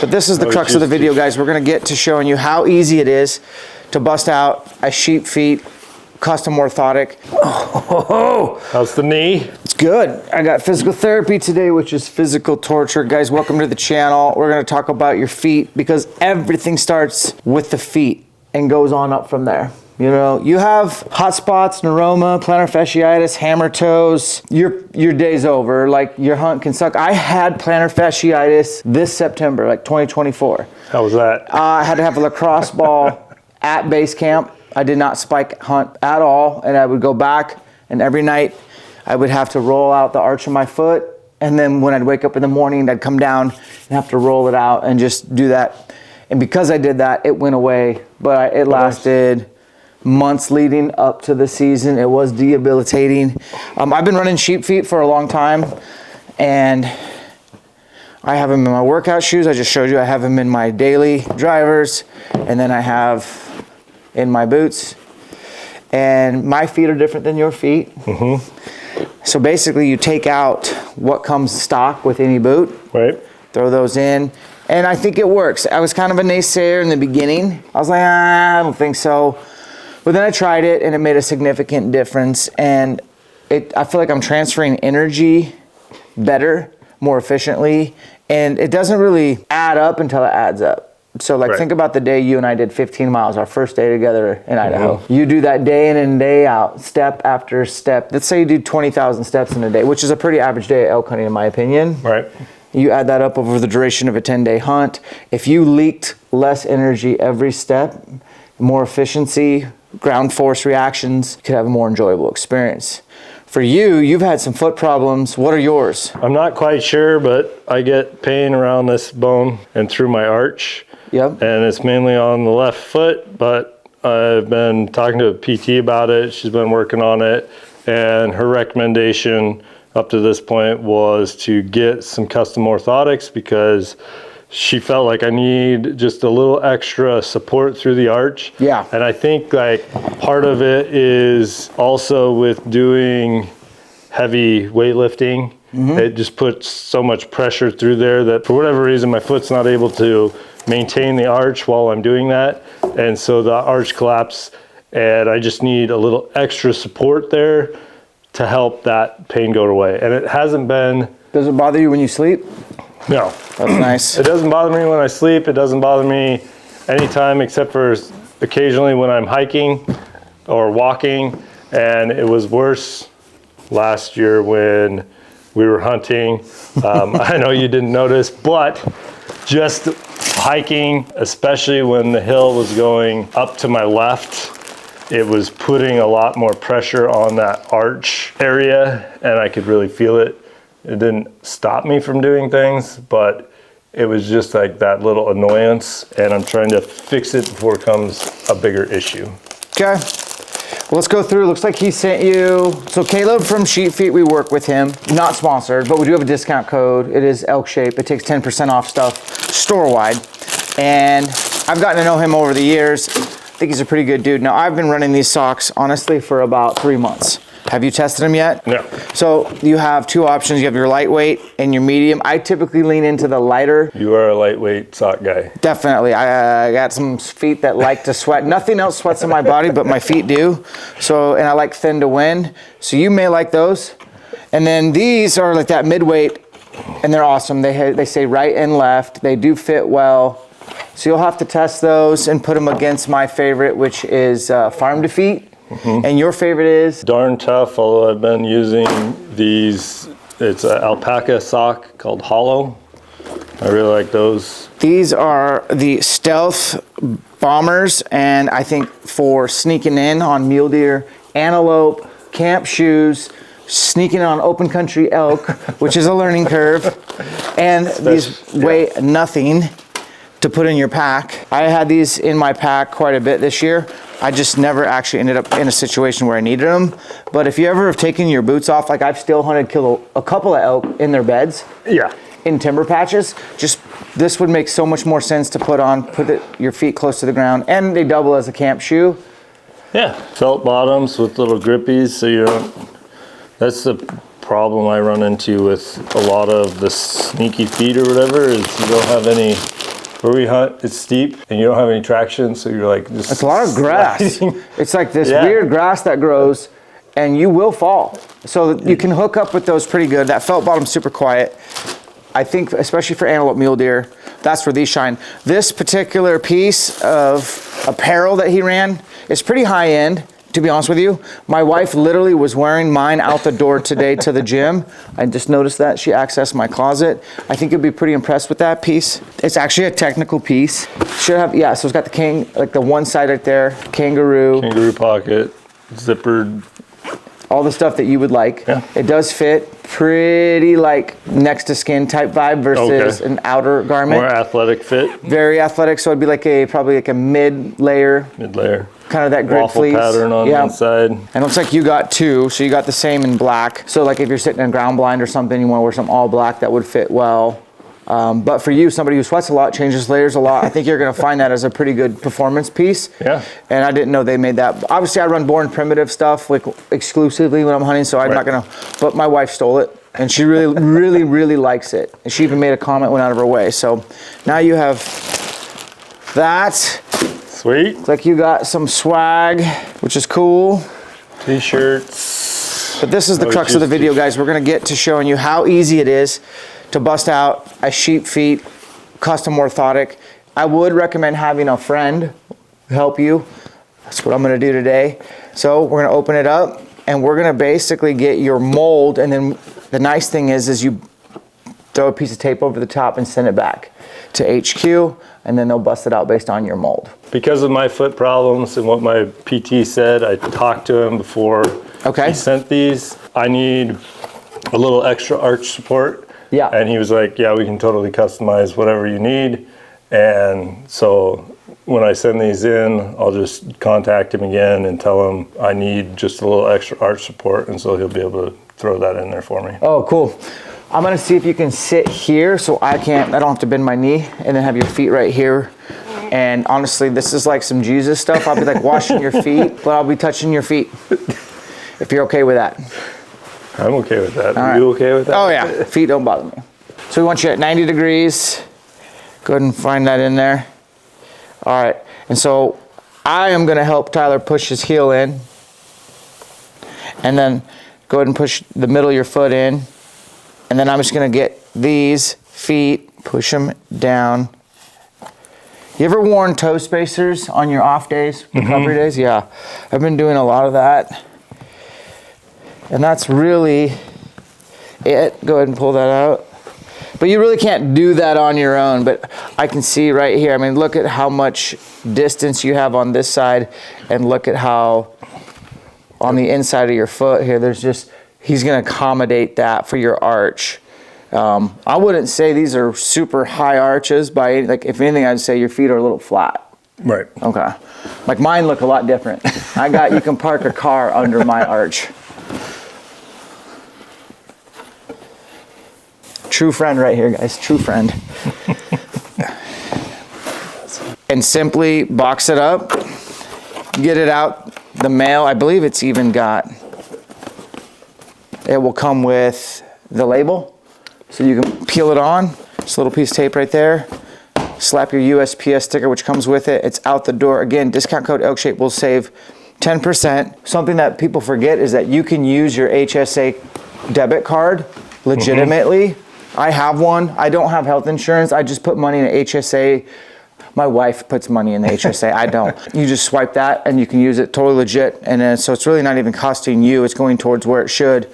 But this is the crux of the video, guys. We're gonna get to showing you how easy it is to bust out a sheep feet custom orthotic. Oh, how's the knee? It's good. I got physical therapy today, which is physical torture. Guys, welcome to the channel. We're gonna talk about your feet because everything starts with the feet and goes on up from there. You know, you have hot spots, neuroma, plantar fasciitis, hammer toes, your day's over. Like, your hunt can suck. I had plantar fasciitis this September, like 2024. How was that? I had to have a lacrosse ball at base camp. I did not spike hunt at all, and I would go back, and every night I would have to roll out the arch of my foot, and then when I'd wake up in the morning, I'd come down and have to roll it out and just do that. And because I did that, it went away, but it lasted months leading up to the season. It was debilitating. I've been running sheep feet for a long time, and I have them in my workout shoes. I just showed you I have them in my daily drivers, and then I have in my boots. And my feet are different than your feet. So basically you take out what comes stock with any boot, right? Throw those in, and I think it works. I was kind of a naysayer in the beginning. I was like, I don't think so. But then I tried it, and it made a significant difference. And I feel like I'm transferring energy better, more efficiently. And it doesn't really add up until it adds up. So like, think about the day you and I did 15 miles, our first day together in Idaho. You do that day in and day out, step after step. Let's say you do 20,000 steps in a day, which is a pretty average day at elk hunting in my opinion. Right. You add that up over the duration of a 10-day hunt. If you leaked less energy every step, more efficiency, ground force reactions, you could have a more enjoyable experience. For you, you've had some foot problems. What are yours? I'm not quite sure, but I get pain around this bone and through my arch. Yep. And it's mainly on the left foot, but I've been talking to a PT about it. She's been working on it, and her recommendation up to this point was to get some custom orthotics because she felt like I need just a little extra support through the arch. Yeah. And I think like part of it is also with doing heavy weightlifting. It just puts so much pressure through there that for whatever reason, my foot's not able to maintain the arch while I'm doing that. And so the arch collapse, and I just need a little extra support there to help that pain go away. And it hasn't been. Does it bother you when you sleep? No. That's nice. It doesn't bother me when I sleep. It doesn't bother me anytime except for occasionally when I'm hiking or walking. And it was worse last year when we were hunting. I know you didn't notice, but just hiking, especially when the hill was going up to my left, it was putting a lot more pressure on that arch area, and I could really feel it. It didn't stop me from doing things, but it was just like that little annoyance, and I'm trying to fix it before it becomes a bigger issue. Okay. Well, let's go through. Looks like he sent you. So Caleb from Sheep Feet, we work with him. Not sponsored, but we do have a discount code. It is ElkShape. It takes 10% off stuff store-wide. And I've gotten to know him over the years. I think he's a pretty good dude. Now, I've been running these socks, honestly, for about 3 months. Have you tested them yet? No. So you have two options. You have your lightweight and your medium. I typically lean into the lighter. You are a lightweight sock guy. Definitely. I got some feet that like to sweat. Nothing else sweats in my body, but my feet do. So, and I like thin to win. So you may like those. And then these are like that midweight, and they're awesome. They say right and left. They do fit well. So you'll have to test those and put them against my favorite, which is Farm to Feet. And your favorite is? Darn Tough, although I've been using these. It's an alpaca sock called Hollow. I really like those. These are the Stealth Bombers, and I think for sneaking in on mule deer, antelope, camp shoes, sneaking on open country elk, which is a learning curve, and these weigh nothing to put in your pack. I had these in my pack quite a bit this year. I just never actually ended up in a situation where I needed them. But if you ever have taken your boots off, like I've still hunted a couple of elk in their beds. Yeah. In timber patches. Just this would make so much more sense to put on, your feet close to the ground, and they double as a camp shoe. Yeah, felt bottoms with little grippies, so you don't. That's the problem I run into with a lot of the sneaky feet or whatever, is you don't have any where we hunt, it's steep and you don't have any traction, so you're like just. It's a lot of grass. sliding. It's like this weird grass that grows, and you will fall. So you can hook up with those pretty good. That felt bottom's super quiet. I think, especially for antelope mule deer, that's where these shine. This particular piece of apparel that he ran is pretty high end, to be honest with you. My wife literally was wearing mine out the door today to the gym. I just noticed that. She accessed my closet. I think you'll be pretty impressed with that piece. It's actually a technical piece. Should have, yeah, so it's got the like the one side right there, kangaroo. Kangaroo pocket, zippered. All the stuff that you would like. Yeah. It does fit pretty like next to skin type vibe versus an outer garment. More athletic fit. Very athletic, so it'd be like probably like a mid layer. Mid-layer. Kind of that grid Waffle fleece. pattern on the inside. And it looks like you got two, so you got the same in black. So like if you're sitting in ground blind or something, you want to wear some all black, that would fit well. But for you, somebody who sweats a lot, changes layers a lot, I think you're going to find that as a pretty good performance piece. Yeah. And I didn't know they made that. Obviously, I run Born Primitive stuff like exclusively when I'm hunting, so I'm not going to. But my wife stole it, and she really, really, really likes it. And she even made a comment, went out of her way. So now you have that. Sweet. It's like you got some swag, which is cool. T-shirts. But this is the crux of the video, guys. We're going to get to showing you how easy it is to bust out a sheep feet custom orthotic. I would recommend having a friend help you. That's what I'm going to do today. So we're going to open it up and we're going to basically get your mold, and then the nice thing is you throw a piece of tape over the top and send it back to HQ, and then they'll bust it out based on your mold. Because of my foot problems and what my PT said, I talked to him before he sent these. I need a little extra arch support. Yeah. And he was like, yeah, we can totally customize whatever you need. And so when I send these in, I'll just contact him again and tell him I need just a little extra arch support, and so he'll be able to throw that in there for me. Oh, cool. I'm gonna see if you can sit here so I don't have to bend my knee, and then have your feet right here. And honestly, this is like some Jesus stuff. I'll be like washing your feet, but I'll be touching your feet. If you're okay with that. I'm okay with that. Are you okay with that? Oh yeah, feet don't bother me. So we want you at 90 degrees. Go ahead and find that in there. All right, and so I am gonna help Tyler push his heel in. And then go ahead and push the middle of your foot in. And then I'm just gonna get these feet, push them down. You ever worn toe spacers on your off days, recovery days? Yeah, I've been doing a lot of that. And that's really it. Go ahead and pull that out. But you really can't do that on your own, but I can see right here. I mean, look at how much distance you have on this side, and look at how on the inside of your foot here, he's gonna accommodate that for your arch. I wouldn't say these are super high arches like if anything, I'd say your feet are a little flat. Right. Okay. Like mine look a lot different. You can park a car under my arch. True friend right here, guys, true friend. And simply box it up, get it out. The male, I believe it's even it will come with the label. So you can peel it on, just a little piece of tape right there. Slap your USPS sticker, which comes with it. It's out the door. Again, discount code ElkShape will save 10%. Something that people forget is that you can use your HSA debit card legitimately. I have one. I don't have health insurance. I just put money in an HSA. My wife puts money in the HSA. I don't. You just swipe that and you can use it totally legit. And then, so it's really not even costing you. It's going towards where it should.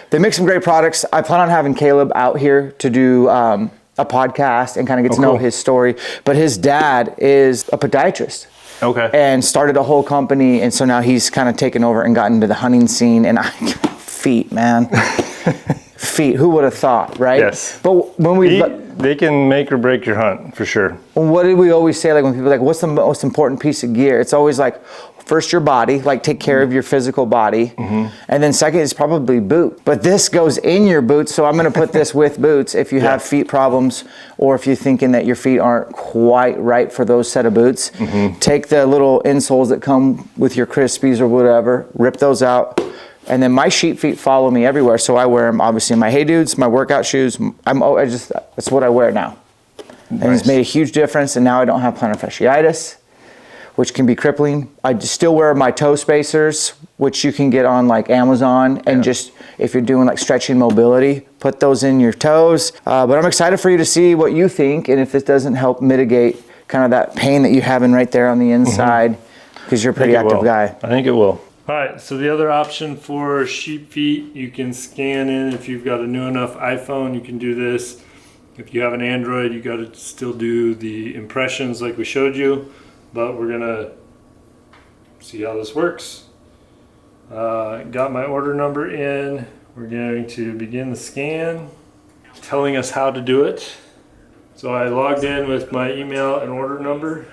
They make some great products. I plan on having Caleb out here to do a podcast and kind of get to know his story. But his dad is a podiatrist. Okay. And started a whole company. And so now he's kind of taken over and gotten into the hunting scene. And feet, man. Feet, who would have thought, right? Yes. But when they can make or break your hunt for sure. What did we always say? Like when people are like, what's the most important piece of gear? It's always like, first your body, like take care of your physical body. And then second is probably boot. But this goes in your boots. So I'm going to put this with boots. If you have feet problems, or if you're thinking that your feet aren't quite right for those set of boots, take the little insoles that come with your Crispies or whatever, rip those out. And then my sheep feet follow me everywhere, so I wear them obviously in my Hey Dudes, my workout shoes. That's what I wear now. And it's made a huge difference, and now I don't have plantar fasciitis, which can be crippling. I still wear my toe spacers, which you can get on like Amazon, and just if you're doing like stretching mobility, put those in your toes. But I'm excited for you to see what you think, and if this doesn't help mitigate kind of that pain that you're having right there on the inside, because you're a pretty active guy. I think it will. All right, so the other option for sheep feet, you can scan in. If you've got a new enough iPhone, you can do this. If you have an Android, you got to still do the impressions like we showed you, but we're gonna see how this works. Got my order number in. We're going to begin the scan, telling us how to do it. So I logged in with my email and order number.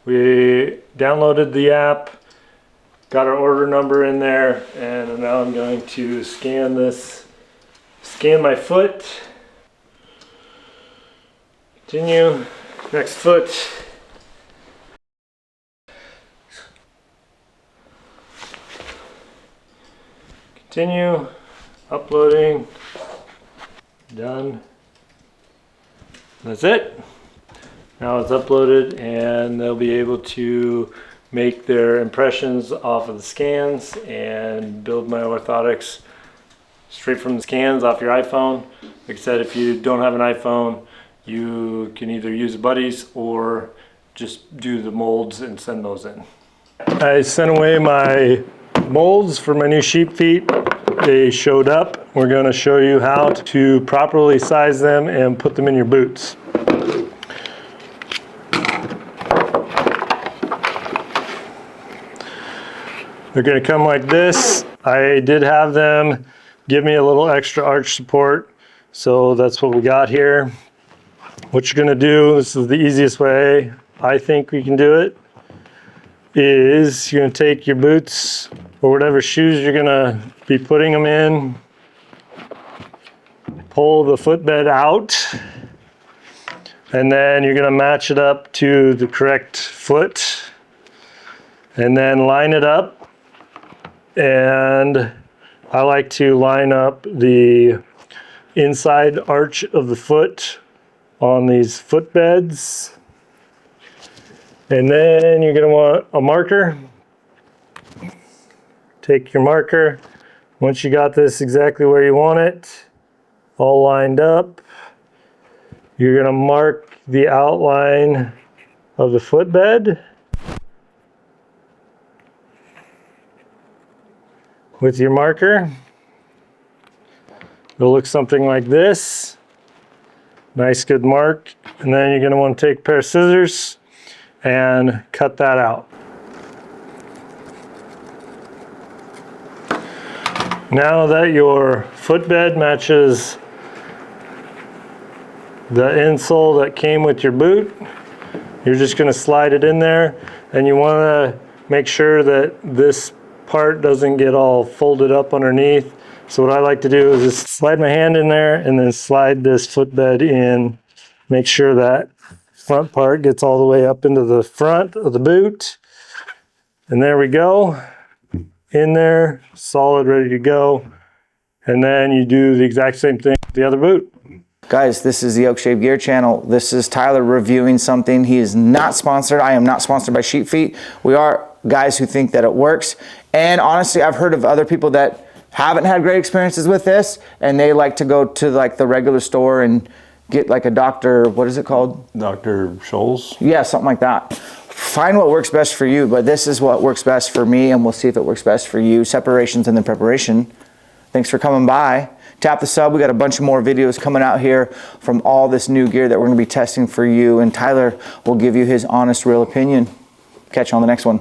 We downloaded the app, got our order number in there, and now I'm going to scan my foot. Continue, next foot. Continue, uploading, done. That's it. Now it's uploaded, and they'll be able to make their impressions off of the scans and build my orthotics straight from the scans off your iPhone. Like I said, if you don't have an iPhone, you can either use Buddies or just do the molds and send those in. I sent away my molds for my new sheep feet. They showed up. We're going to show you how to properly size them and put them in your boots. They're going to come like this. I did have them give me a little extra arch support, so that's what we got here. What you're going to do, this is the easiest way I think we can do it, is you're going to take your boots or whatever shoes you're going to be putting them in, pull the footbed out, and then you're going to match it up to the correct foot, and then line it up. And I like to line up the inside arch of the foot on these footbeds. And then you're going to want a marker. Take your marker. Once you got this exactly where you want it, all lined up, you're going to mark the outline of the footbed with your marker. It'll look something like this. Nice good mark. And then you're going to want to take a pair of scissors and cut that out. Now that your footbed matches the insole that came with your boot, you're just going to slide it in there, and you want to make sure that this part doesn't get all folded up underneath. So what I like to do is just slide my hand in there and then slide this footbed in. Make sure that front part gets all the way up into the front of the boot. And there we go. In there, solid, ready to go. And then you do the exact same thing with the other boot. Guys, this is the ElkShape Gear Channel. This is Tyler reviewing something. He is not sponsored. I am not sponsored by Sheep Feet. We are guys who think that it works. And honestly, I've heard of other people that haven't had great experiences with this, and they like to go to like the regular store and get like a Dr. what is it called? Dr. Scholl's? Yeah, something like that. Find what works best for you, but this is what works best for me, and we'll see if it works best for you. Separations and then preparation. Thanks for coming by. Tap the sub. We got a bunch of more videos coming out here from all this new gear that we're going to be testing for you, and Tyler will give you his honest, real opinion. Catch you on the next one.